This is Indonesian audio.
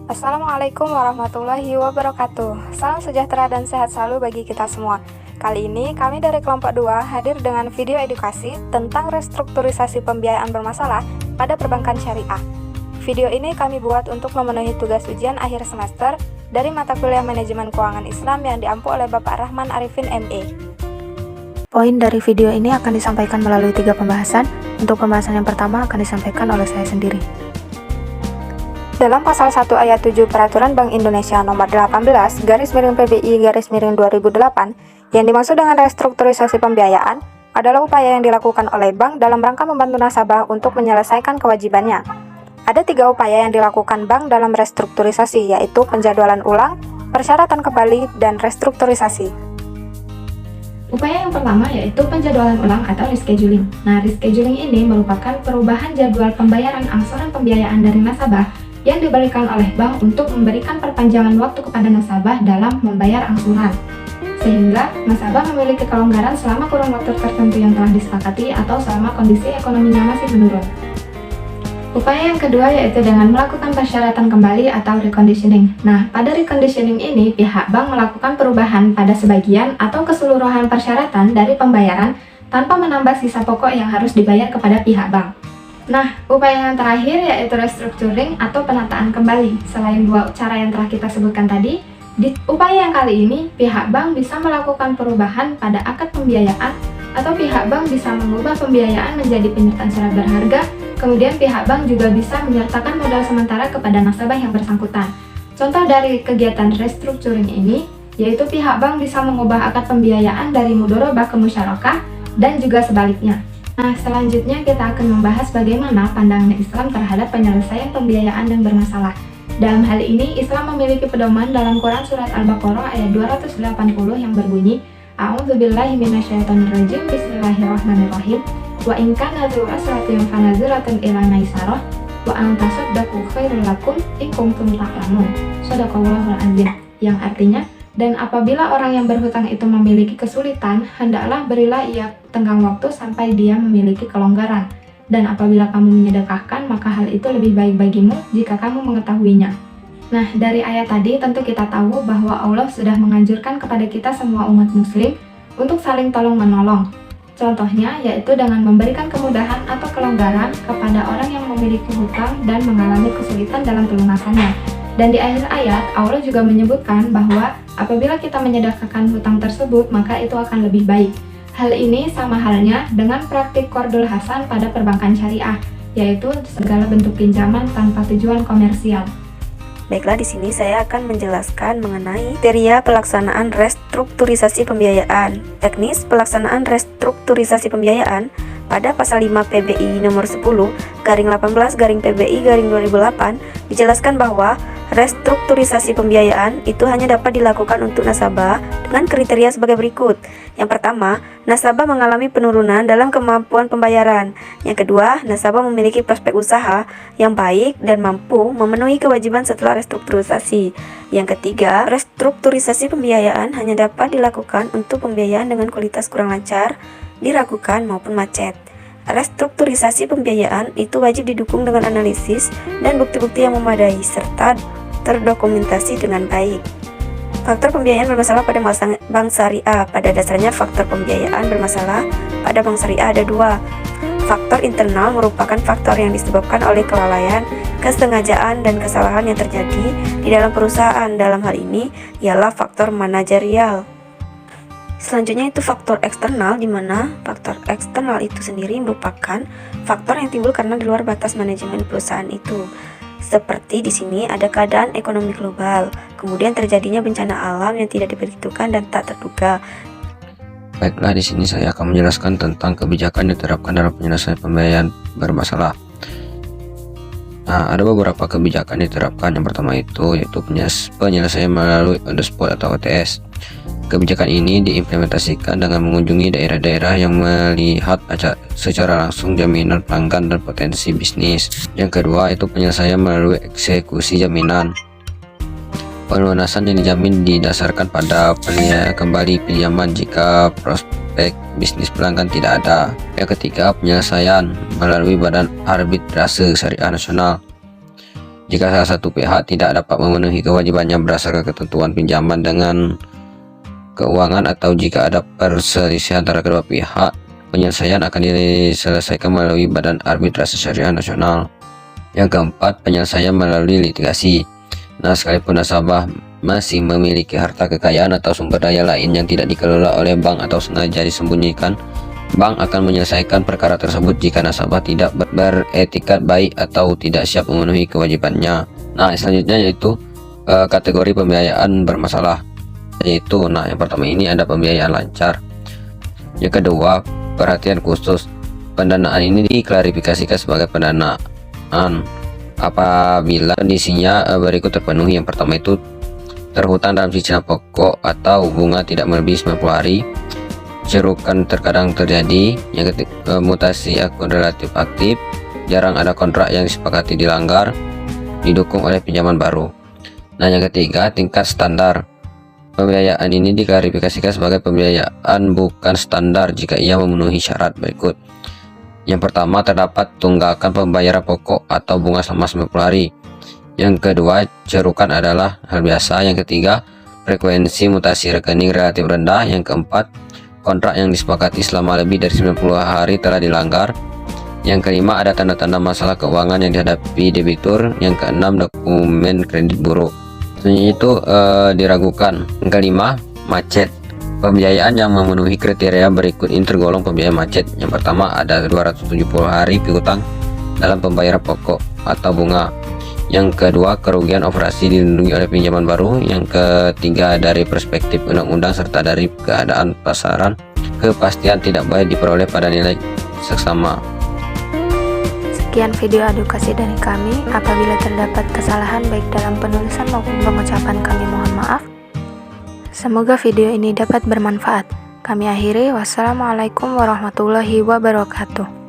Assalamualaikum warahmatullahi wabarakatuh. Salam sejahtera dan sehat selalu bagi kita semua. Kali ini kami dari kelompok 2 hadir dengan video edukasi tentang restrukturisasi pembiayaan bermasalah pada perbankan syariah. Video ini kami buat untuk memenuhi tugas ujian akhir semester dari mata kuliah Manajemen Keuangan Islam yang diampu oleh Bapak Rahman Arifin MA. Poin dari video ini akan disampaikan melalui 3 pembahasan. Untuk pembahasan yang pertama akan disampaikan oleh saya sendiri. Dalam pasal 1 ayat 7 Peraturan Bank Indonesia nomor 18 /PBI/2008 yang dimaksud dengan restrukturisasi pembiayaan adalah upaya yang dilakukan oleh bank dalam rangka membantu nasabah untuk menyelesaikan kewajibannya. Ada 3 upaya yang dilakukan bank dalam restrukturisasi, yaitu penjadwalan ulang, persyaratan kembali, dan restrukturisasi. Upaya yang pertama yaitu penjadwalan ulang atau rescheduling. Nah, rescheduling ini merupakan perubahan jadwal pembayaran angsuran pembiayaan dari nasabah yang diberikan oleh bank untuk memberikan perpanjangan waktu kepada nasabah dalam membayar angsuran, sehingga nasabah memiliki kelonggaran selama kurun waktu tertentu yang telah disepakati atau selama kondisi ekonominya masih menurun. Upaya yang kedua yaitu dengan melakukan persyaratan kembali atau reconditioning. Nah, pada reconditioning ini pihak bank melakukan perubahan pada sebagian atau keseluruhan persyaratan dari pembayaran tanpa menambah sisa pokok yang harus dibayar kepada pihak bank. Nah, upaya yang terakhir yaitu restructuring atau penataan kembali. Selain 2 cara yang telah kita sebutkan tadi, di upaya yang kali ini pihak bank bisa melakukan perubahan pada akad pembiayaan atau pihak bank bisa mengubah pembiayaan menjadi penyertaan syarat berharga. Kemudian pihak bank juga bisa menyertakan modal sementara kepada nasabah yang bersangkutan. Contoh dari kegiatan restructuring ini yaitu pihak bank bisa mengubah akad pembiayaan dari mudharabah ke musyarakah dan juga sebaliknya. Nah, selanjutnya kita akan membahas bagaimana pandangan Islam terhadap penyelesaian pembiayaan yang bermasalah. Dalam hal ini, Islam memiliki pedoman dalam Quran Surat Al-Baqarah ayat 280 yang berbunyi, A'udzubillahi minasyaitonirrajim, Bismillahirrahmanirrahim, wa in kana dzu usratin fanazratun ila maisarah wa an tasaddaqu khairul lakum in kuntum ta'lamun. Shadaqallahul azim. Yang artinya, dan apabila orang yang berhutang itu memiliki kesulitan, hendaklah berilah ia tenggang waktu sampai dia memiliki kelonggaran. Dan apabila kamu menyedekahkan, maka hal itu lebih baik bagimu jika kamu mengetahuinya. Nah, dari ayat tadi tentu kita tahu bahwa Allah sudah menganjurkan kepada kita semua umat muslim untuk saling tolong-menolong. Contohnya yaitu dengan memberikan kemudahan atau kelonggaran kepada orang yang memiliki hutang dan mengalami kesulitan dalam pelunasannya. Dan di akhir ayat, Allah juga menyebutkan bahwa apabila kita menyedekahkan hutang tersebut, maka itu akan lebih baik. Hal ini sama halnya dengan praktik qardul hasan pada perbankan syariah, yaitu segala bentuk pinjaman tanpa tujuan komersial. Baiklah, di sini saya akan menjelaskan mengenai kriteria pelaksanaan restrukturisasi pembiayaan. Teknis pelaksanaan restrukturisasi pembiayaan pada pasal 5 PBI nomor 10/18/PBI/2008 dijelaskan bahwa restrukturisasi pembiayaan itu hanya dapat dilakukan untuk nasabah dengan kriteria sebagai berikut. Yang pertama, nasabah mengalami penurunan dalam kemampuan pembayaran. Yang kedua, nasabah memiliki prospek usaha yang baik dan mampu memenuhi kewajiban setelah restrukturisasi. Yang ketiga, restrukturisasi pembiayaan hanya dapat dilakukan untuk pembiayaan dengan kualitas kurang lancar, diragukan maupun macet. Restrukturisasi pembiayaan itu wajib didukung dengan analisis dan bukti-bukti yang memadai serta terdokumentasi dengan baik. Faktor pembiayaan bermasalah pada bank syariah. Pada dasarnya faktor pembiayaan bermasalah pada bank syariah ada 2. Faktor internal merupakan faktor yang disebabkan oleh kelalaian, kesengajaan, dan kesalahan yang terjadi di dalam perusahaan. Dalam hal ini ialah faktor manajerial. Selanjutnya itu faktor eksternal, di mana faktor eksternal itu sendiri merupakan faktor yang timbul karena di luar batas manajemen perusahaan itu. Seperti di sini ada keadaan ekonomi global, kemudian terjadinya bencana alam yang tidak diperhitungkan dan tak terduga. Baiklah, di sini saya akan menjelaskan tentang kebijakan yang diterapkan dalam penyelesaian pembiayaan bermasalah. Nah, ada beberapa kebijakan yang diterapkan. Yang pertama itu yaitu penyelesaian melalui on the spot atau OTS. Kebijakan ini diimplementasikan dengan mengunjungi daerah-daerah yang melihat secara langsung jaminan pelanggan dan potensi bisnis. Yang kedua itu penyelesaian melalui eksekusi jaminan. Pelunasan yang dijamin didasarkan pada kembali pinjaman jika prospek bisnis pelanggan tidak ada. Yang ketiga, penyelesaian melalui Badan Arbitrase Syariah Nasional. jika salah satu pihak tidak dapat memenuhi kewajibannya berdasarkan ketentuan pinjaman dengan keuangan, atau jika ada perselisihan antara kedua pihak, penyelesaian akan diselesaikan melalui Badan Arbitrase Syariah Nasional. Yang keempat, penyelesaian melalui litigasi. Nah, sekalipun nasabah masih memiliki harta kekayaan atau sumber daya lain yang tidak dikelola oleh bank atau sengaja disembunyikan, bank akan menyelesaikan perkara tersebut jika nasabah tidak beretikat baik atau tidak siap memenuhi kewajibannya. Nah, selanjutnya yaitu kategori pembiayaan bermasalah. Yaitu, yang pertama ini ada pembiayaan lancar. Yang kedua, perhatian khusus. Pendanaan ini diklarifikasikan sebagai pendanaan apabila kondisinya berikut terpenuhi. Yang pertama itu terhutang dalam cicilan pokok atau bunga tidak melebihi 90 hari. Cerukan terkadang terjadi. Yang ketiga, mutasi akun relatif aktif. Jarang ada kontrak yang disepakati dilanggar, didukung oleh pinjaman baru. Nah, yang ketiga, tingkat standar. Pembiayaan ini diklarifikasikan sebagai pembiayaan bukan standar jika ia memenuhi syarat berikut. Yang pertama, terdapat tunggakan pembayaran pokok atau bunga selama 90 hari. Yang kedua, cerukan adalah hal biasa. Yang ketiga, frekuensi mutasi rekening relatif rendah. Yang keempat, kontrak yang disepakati selama lebih dari 90 hari telah dilanggar. Yang kelima, ada tanda-tanda masalah keuangan yang dihadapi debitur. Yang keenam, dokumen kredit buruk. Selanjutnya itu diragukan. Yang kelima, macet. Pembiayaan yang memenuhi kriteria berikut ini tergolong pembiayaan macet. Yang pertama, ada 270 hari piutang dalam pembayaran pokok atau bunga. Yang kedua, kerugian operasi dilindungi oleh pinjaman baru. Yang ketiga, dari perspektif undang-undang serta dari keadaan pasaran, kepastian tidak baik diperoleh pada nilai seksama. Sekian video edukasi dari kami. Apabila terdapat kesalahan baik dalam penulisan maupun pengucapan, kami mohon maaf. Semoga video ini dapat bermanfaat. Kami akhiri. Wassalamualaikum warahmatullahi wabarakatuh.